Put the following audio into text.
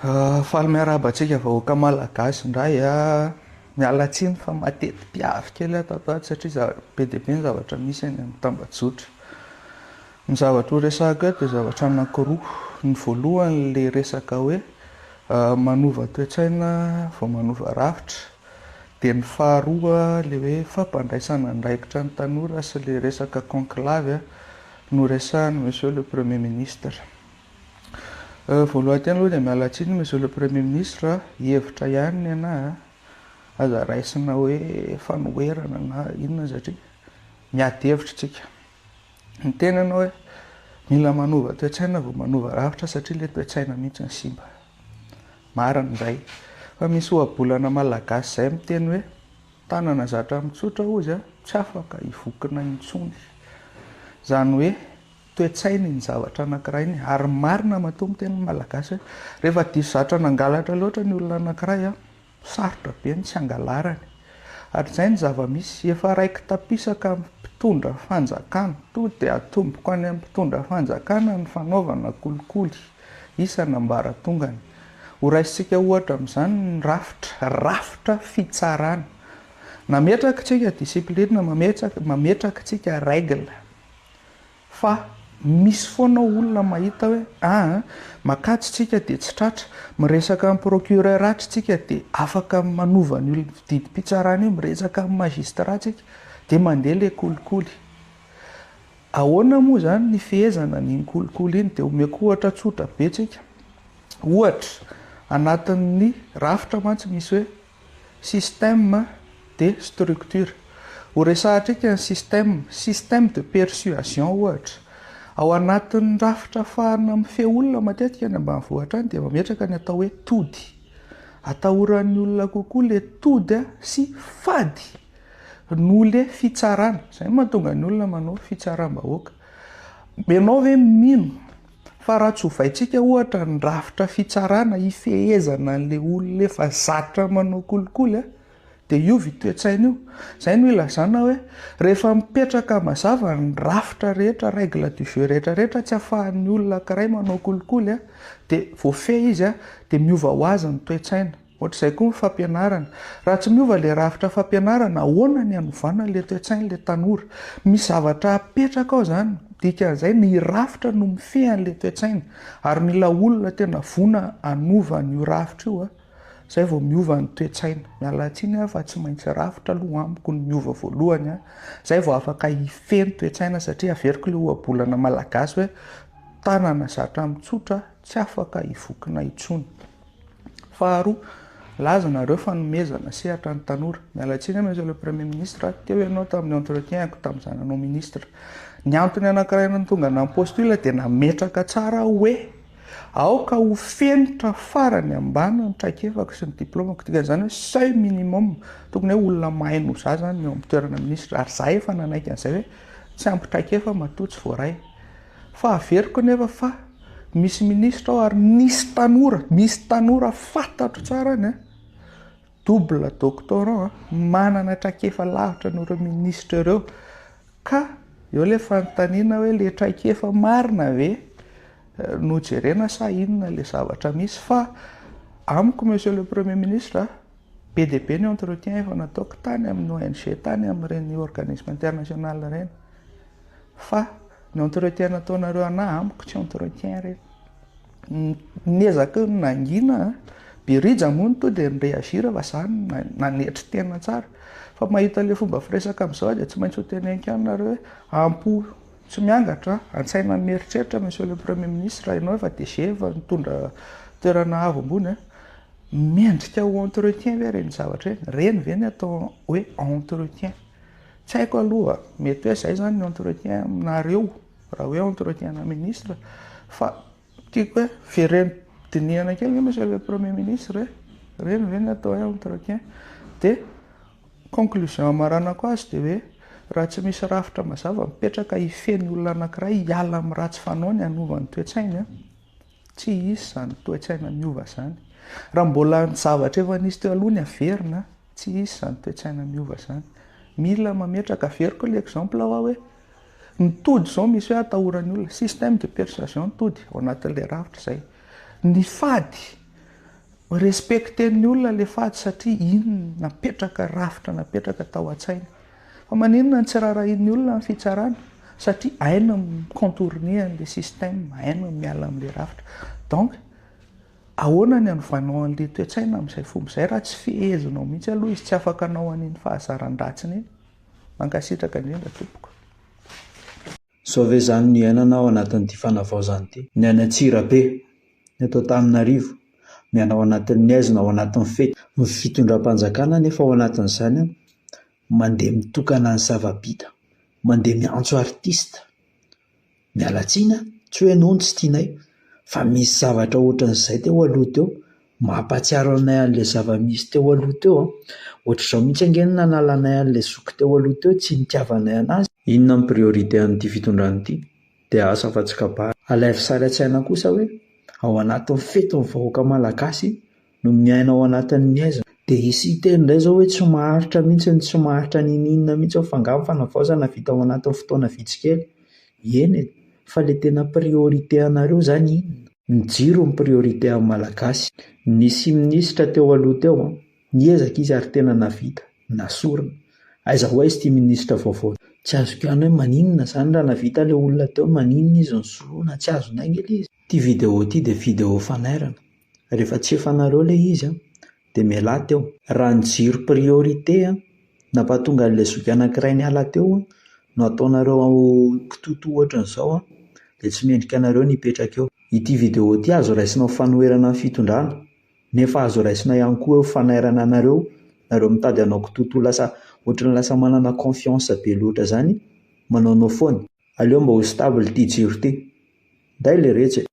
Faly miarabantsika vahoaka malagasy indray miala tsiny fa matety mpiavy kely tato ato satria be dia be ny zavatra misy any amin'ny tambajotra. Ny zavatra ho resahako eto dia zavatra anankiroa. Ny voalohany le resaka hoe manova toe-tsaina vao manova rafitra, dia ny faharoa le hoe fampandraisana andraikitra ny tanora sy le resaka conclave no resahany monsieur le premier ministre. Voalohany tena aloha dia miala tsiny monsieur le premier ministre, hevitra ihany ny anahy aza raisina hoe fanoherana na inona satria miady hevitra tsika. Ny tenana hoe mila manova toe-tsaina vao manova rafitra satria le toe-tsaina mihitsy ny simba. Marina izay. Fa misy ohabolana malagasy izay miteny hoe tanana zatra mitsotra ozy tsy afaka hivokina intsony. Izany hoe toe-tsaina ny zavatra anankiray iny, ary marina matoa miteny malagasy hoe rehefa diso zatra nangalatra loatra ny olona anankiray sarotra be ny tsy angalarany. Ary izay ny zava-misy efa raiky tapisaka mpitondra fanjakana, to dia atomboko any amin'ny mpitondra fanjakana ny fanaovana kolikoly isan'ambaratongany. Ho raisitsika ohatra amin'izany ny rafitra fitsarana. Nametraka tsika disiplinina, mametraka tsika règle, fa misy foana olona mahita hoe makatso tsika dia tsy tratra, miresaka amin'ny procureur ratsy tsika dia afaka manova ny olona didim-pitsarana io, miresaka amin'ny magistrat tsika dia mandeha ilay kolikoly. Ahoana moa izany ny fehezana n'iny kolikoly iny? Dia omeko ohatra tsotra be tsika. Ohatra anatin'ny rafitra mantsy misy hoe système de structure. Ho resahatrika ny système de persuasion ohatra. Ao anatin'ny rafitra fahana mifehy olona matetika any ambanivohitra any dia mametraka ny atao hoe tody. Atahoran'ny olona kokoa le tody sy fady no le fitsarana. Izay mahatonga ny olona manao fitsaram-bahoaka. Ianao ve mino fa raha tsy hovaintsika ohatra ny rafitra fitsarana hifehezana n'le olona efa zatra manao kolikoly dia io toe-tsaina io. Izay no ilazana hoe rehefa mipetraka mazava ny rafitra rehetra, règle du jeu rehetra tsy ahafahan'ny olona anankiray manao kolikoly dia voafehy izy dia miova ho azy ny toe-tsaina. Ohatr'izay koa ny fampianarana. Raha tsy miova ilay rafitra fampianarana, ahoana ny hanovana ilay toe-tsain'ilay tanora? Misy zavatra apetraka ao izany. Dikan'izay ny rafitra no mifehy an'ilay toe-tsaina, ary mila olona tena vona hanova an'io rafitra io izay vao miova ny toe-tsaina. Miala tsiny fa tsy maintsy rafitra aloha amiko ny miova voalohany izay vao afaka hifehy ny toe-tsaina, satria averiko ilay ohabolana malagasy hoe tanana zatra mitsotra tsy afaka hivokina intsony. Faharoa, laza nareo fanomezana sehatra ny tanora. Miala tsiny monsieur le premier ministre, teo ianao tamin'ny entretien-ko tamin'izaho nanao ministra. Ny antony anankiray tonga nampostila dia nametraka tsara hoe aoka ho fenitra farany ambany ny traikefako sy ny diplômako. Dikan'izany hoe seuil minimum, tokony hoe olona mahay no za zany eo amin'ny toerana ministra. Ary za efa nanaiky an'izay hoe tsy ampy traikefa matoa tsy voaray. Fa averiko nefa fa misy ministra ao ary misy tanora fantatro tsara ny double doctorant manana traikefa lavitra n'ireo ministra ireo, ka eo ilay fanontaniana hoe le traikefa marina ve no jerena sa inona le zavatra misy. Fa amiko monsieur le premier ministre, be dia be ny entretien efa nataoko tany amin'ny ONG, tany amin'ireny organisme international ireny, fa ny entretien nataonareo anahy amiko tsy entretien ireny. Niezaka nangina birija moa to dia nireagira fa zany nanetry tena tsara. Fa mahita ilay fomba firesaka amin'izao dia tsy maintsy ho teneniko ihany nareo hoe ampo tsy miangatra, an-tsaina mieritreritra monsieur le premier ministre, ianao efa DG efa nitondra toerana avo ambony, mendrika ho entretien ve reny zavatra reny ve ny atao hoe entretien? Tsy haiko aloha, mety hoe izay zany ny entretien aminareo raha hoe entretien na ministre. Fa tiako hoe vereny dinihana kely monsieur le premier ministre hoe reny ve ny atao hoe entretien. Dia conclusion amaranako azy dia hoe raha tsy misy rafitra mazava mipetraka hifehy olona anankiray hiala amin'ny ratsy fanaony hanova ny toe-tsaina, tsy izy izany toe-tsaina miova izany. Raha mbola ny zavatra efa nisy teo aloha ny averina, tsy izy izany toe-tsaina miova izany. Mila mametraka, averiko ilay exemple hoe ny tody izao misy hoe atahoran'ny olona, système de persuasion tody ao anatin'ilay rafitra izay. Ny fady respekten'ny olona le fady satria iny napetraka rafitra napetraka tao an-tsaina. Fa maninona ny tsy rarahin'ny olona ny fitsarana satria haina contourner an'le système, haina miala amin'le rafitra. Donc ahoana ny anovanao an'le toe-tsaina amin'izay fomba izay raha tsy fehezonao mihitsy aloha izy tsy afaka anao an'iny fahazaran-dratsiny iny. Mankasitraka indrindra tompoko. Sao ve zany ny iainana ao anatin'ity fanavaozana ity? Ny any Antsirabe, ny ato Antananarivo, miana ao anatin'ny aiza na ao anatin'ny fety, ny fitondram-panjakana nefa ao anatin'izany mandeha mitokana ny zava-bita, mandeha miantso artista. Mialatsina, tsy hoe nono tsy tianay, fa misy zavatra ohatran'izay teo aloha teo, mampatsiaro anay an'ilay zava-misy teo aloha teo. Ohatr'izao mihitsy angeny nanalanay an'ilay zoky teo aloha teo, tsy nitiavanay anazy. Inona ny priorité an'ity fitondrana ity? Dia asa fa tsy kabary. Alaivo sary an-tsaina kosa hoe ao anatin'ny fety ny vahoaka malagasy no miaina ao anatin'ny aiza. Dia hisy teny indray zao hoe tsy maharitra mihitsy ny tsy maharitra ninina mihitsy fa angamba fanavaozana vita ao anatin'ny fotoana vitsy kely. Eny, fa le tena priorité anareo zany inona? Ny jiro ny priorité amin'ny malagasy. Nisy minisitra teo aloha teo, niezaka izy ary tena navita, nasorina. Aiza ho aiza ity minisitra vaovao. Tsy azoko ihany hoe maninona zany raha navita ilay olona teo, maninona izy ny soroana, tsy azonay anie ilay izy. Ity vidéo ity dia vidéo fanairana. Rehefa tsefanareo ilay izy dia miala teo. Raha ny jiro priorité nampahatonga an'ilay zoky anankiray niala teo no ataonareo kitoto ohatran'izao dia tsy mendrika anareo nipetraka eo. Ity vidéo ity azo raisina fanoherana ny fitondrana, nefa azo raisina ihany koa fanairana anareo, nareo mitady hanao kitoto lasa ohatran'ny lasa manana confiance be loatra zany, manaonao foana. Aleo mba ho stable ity jiro ity. Nday ilay rehetra.